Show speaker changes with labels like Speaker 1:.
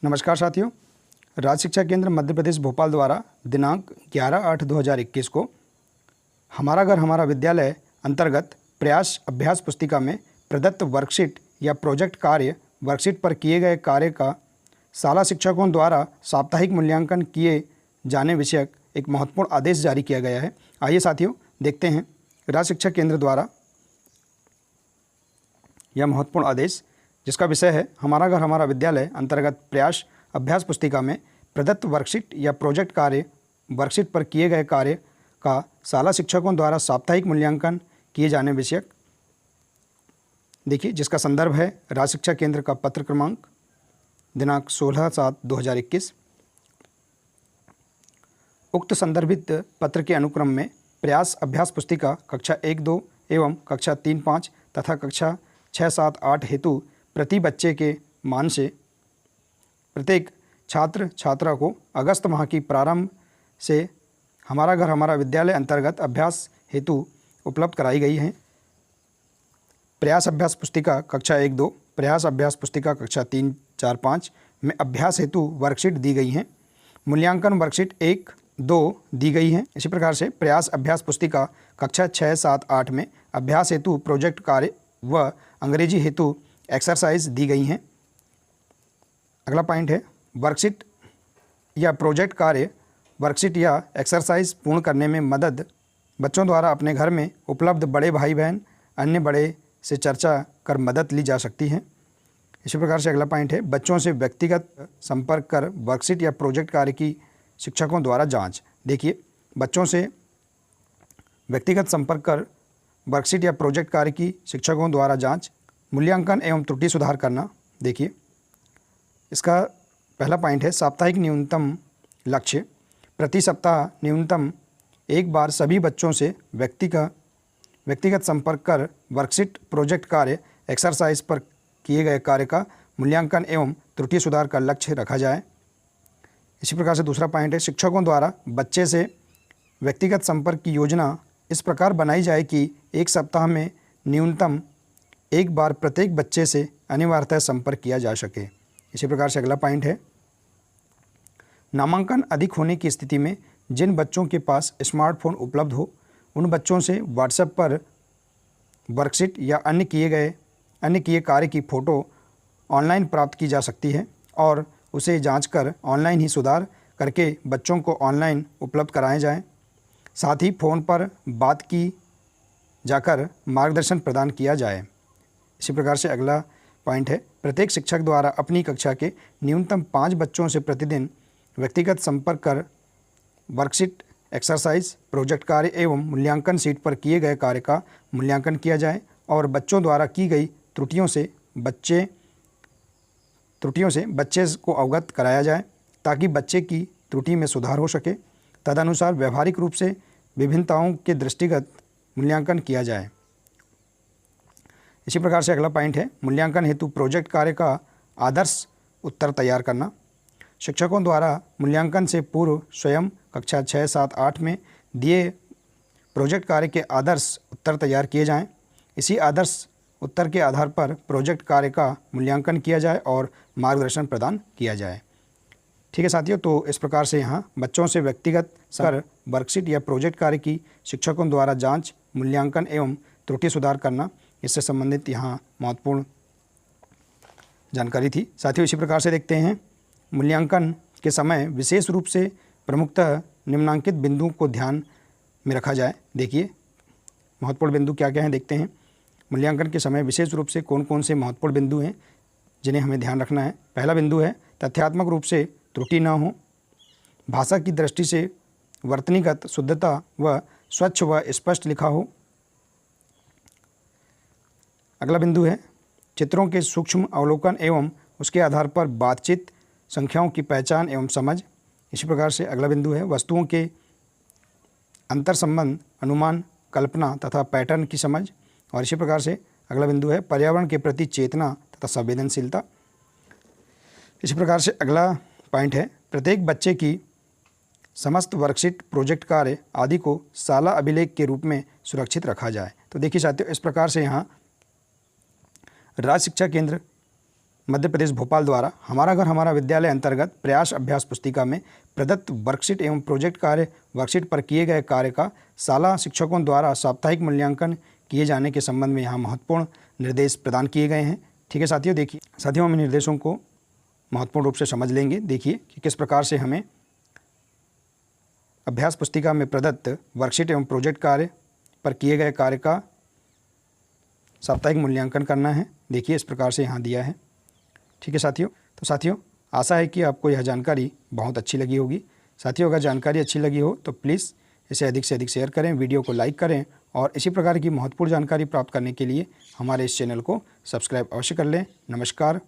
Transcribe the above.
Speaker 1: नमस्कार साथियों, राज्य शिक्षा केंद्र मध्य प्रदेश भोपाल द्वारा दिनांक 11/8/2021 को हमारा घर हमारा विद्यालय अंतर्गत प्रयास अभ्यास पुस्तिका में प्रदत्त वर्कशीट या प्रोजेक्ट कार्य वर्कशीट पर किए गए कार्य का शाला शिक्षकों द्वारा साप्ताहिक मूल्यांकन किए जाने विषयक एक महत्वपूर्ण आदेश जारी किया गया है। आइए साथियों देखते हैं राज्य शिक्षा केंद्र द्वारा यह महत्वपूर्ण आदेश, जिसका विषय है हमारा घर हमारा विद्यालय अंतर्गत प्रयास अभ्यास पुस्तिका में प्रदत्त वर्कशीट या प्रोजेक्ट कार्य वर्कशीट पर किए गए कार्य का शाला शिक्षकों द्वारा साप्ताहिक मूल्यांकन किए जाने विषयक। देखिए, जिसका संदर्भ है राज्य शिक्षा केंद्र का पत्र क्रमांक दिनांक 16/7/2021। उक्त संदर्भित पत्र के अनुक्रम में प्रयास अभ्यास पुस्तिका कक्षा 1-2 एवं कक्षा 3-5 तथा कक्षा 6-7-8 हेतु प्रति बच्चे के मान से प्रत्येक छात्र छात्रा को अगस्त माह की प्रारंभ से हमारा घर हमारा विद्यालय अंतर्गत अभ्यास हेतु उपलब्ध कराई गई हैं। प्रयास अभ्यास पुस्तिका कक्षा 1-2, प्रयास अभ्यास पुस्तिका कक्षा 3-4-5 में अभ्यास हेतु वर्कशीट दी गई हैं। मूल्यांकन वर्कशीट 1-2 दी गई हैं। इसी प्रकार से प्रयास अभ्यास पुस्तिका कक्षा 6-7-8 में अभ्यास हेतु प्रोजेक्ट कार्य व अंग्रेजी हेतु एक्सरसाइज दी गई हैं। अगला पॉइंट है वर्कशीट या प्रोजेक्ट कार्य वर्कशीट या एक्सरसाइज पूर्ण करने में मदद बच्चों द्वारा अपने घर में उपलब्ध बड़े भाई बहन अन्य बड़े से चर्चा कर मदद ली जा सकती है। इसी प्रकार से अगला पॉइंट है बच्चों से व्यक्तिगत संपर्क कर वर्कशीट या प्रोजेक्ट कार्य की शिक्षकों द्वारा जांच। देखिए, बच्चों से व्यक्तिगत संपर्क कर वर्कशीट या प्रोजेक्ट कार्य की शिक्षकों द्वारा जांच, मूल्यांकन एवं त्रुटि सुधार करना। देखिए, इसका पहला पॉइंट है साप्ताहिक न्यूनतम लक्ष्य। प्रति सप्ताह न्यूनतम एक बार सभी बच्चों से व्यक्तिगत संपर्क कर वर्कशीट प्रोजेक्ट कार्य एक्सरसाइज पर किए गए कार्य का मूल्यांकन एवं त्रुटि सुधार का लक्ष्य रखा जाए। इसी प्रकार से दूसरा पॉइंट है शिक्षकों द्वारा बच्चे से व्यक्तिगत संपर्क की योजना इस प्रकार बनाई जाए कि एक सप्ताह में न्यूनतम एक बार प्रत्येक बच्चे से अनिवार्यतः संपर्क किया जा सके। इसी प्रकार से अगला पॉइंट है नामांकन अधिक होने की स्थिति में जिन बच्चों के पास स्मार्टफोन उपलब्ध हो उन बच्चों से व्हाट्सएप पर वर्कशीट या अन्य किए कार्य की फ़ोटो ऑनलाइन प्राप्त की जा सकती है और उसे जांचकर ऑनलाइन ही सुधार करके बच्चों को ऑनलाइन उपलब्ध कराए जाएं। साथ ही फ़ोन पर बात की जाकर मार्गदर्शन प्रदान किया जाए। इसी प्रकार से अगला पॉइंट है प्रत्येक शिक्षक द्वारा अपनी कक्षा के न्यूनतम 5 बच्चों से प्रतिदिन व्यक्तिगत संपर्क कर वर्कशीट एक्सरसाइज प्रोजेक्ट कार्य एवं मूल्यांकन शीट पर किए गए कार्य का मूल्यांकन किया जाए और बच्चों द्वारा की गई त्रुटियों से बच्चे को अवगत कराया जाए ताकि बच्चे की त्रुटि में सुधार हो सके। तदनुसार व्यवहारिक रूप से विभिन्नताओं के दृष्टिगत मूल्यांकन किया जाए। इसी प्रकार से अगला पॉइंट है मूल्यांकन हेतु प्रोजेक्ट कार्य का आदर्श उत्तर तैयार करना। शिक्षकों द्वारा मूल्यांकन से पूर्व स्वयं कक्षा 6-7-8 में दिए प्रोजेक्ट कार्य के आदर्श उत्तर तैयार किए जाएं। इसी आदर्श उत्तर के आधार पर प्रोजेक्ट कार्य का मूल्यांकन किया जाए और मार्गदर्शन प्रदान किया जाए। ठीक है साथियों, तो इस प्रकार से यहाँ बच्चों से व्यक्तिगत कर वर्कशीट या प्रोजेक्ट कार्य की शिक्षकों द्वारा जांच, मूल्यांकन एवं त्रुटि सुधार करना, इससे संबंधित यहाँ महत्वपूर्ण जानकारी थी। साथियों, इसी प्रकार से देखते हैं मूल्यांकन के समय विशेष रूप से प्रमुखतः निम्नांकित बिंदुओं को ध्यान में रखा जाए। देखिए, महत्वपूर्ण बिंदु क्या क्या हैं देखते हैं। मूल्यांकन के समय विशेष रूप से कौन कौन से महत्वपूर्ण बिंदु हैं जिन्हें हमें ध्यान रखना है। पहला बिंदु है तथ्यात्मक रूप से त्रुटि न हो, भाषा की दृष्टि से वर्तनीगत शुद्धता व स्वच्छ व स्पष्ट लिखा हो। अगला बिंदु है चित्रों के सूक्ष्म अवलोकन एवं उसके आधार पर बातचीत, संख्याओं की पहचान एवं समझ। इसी प्रकार से अगला बिंदु है वस्तुओं के अंतर संबंध, अनुमान, कल्पना तथा पैटर्न की समझ। और इसी प्रकार से अगला बिंदु है पर्यावरण के प्रति चेतना तथा संवेदनशीलता। इसी प्रकार से अगला पॉइंट है प्रत्येक बच्चे की समस्त वर्कशीट, प्रोजेक्ट कार्य आदि को शाला अभिलेख के रूप में सुरक्षित रखा जाए। तो देखिए साथियों, इस प्रकार से यहाँ राज्य शिक्षा केंद्र मध्य प्रदेश भोपाल द्वारा हमारा घर हमारा विद्यालय अंतर्गत प्रयास अभ्यास पुस्तिका में प्रदत्त वर्कशीट एवं प्रोजेक्ट कार्य वर्कशीट पर किए गए कार्य का शाला शिक्षकों द्वारा साप्ताहिक मूल्यांकन किए जाने के संबंध में यहाँ महत्वपूर्ण निर्देश प्रदान किए गए हैं। ठीक है साथियों, देखिए साथियों हम इन निर्देशों को महत्वपूर्ण रूप से समझ लेंगे। देखिए कि किस प्रकार से हमें अभ्यास पुस्तिका में प्रदत्त वर्कशीट एवं प्रोजेक्ट कार्य पर किए गए कार्य का साप्ताहिक मूल्यांकन करना है। देखिए इस प्रकार से यहाँ दिया है। ठीक है साथियों, तो साथियों आशा है कि आपको यह जानकारी बहुत अच्छी लगी होगी। साथियों अगर जानकारी अच्छी लगी हो तो प्लीज़ इसे अधिक से अधिक शेयर करें, वीडियो को लाइक करें और इसी प्रकार की महत्वपूर्ण जानकारी प्राप्त करने के लिए हमारे इस चैनल को सब्सक्राइब अवश्य कर लें। नमस्कार।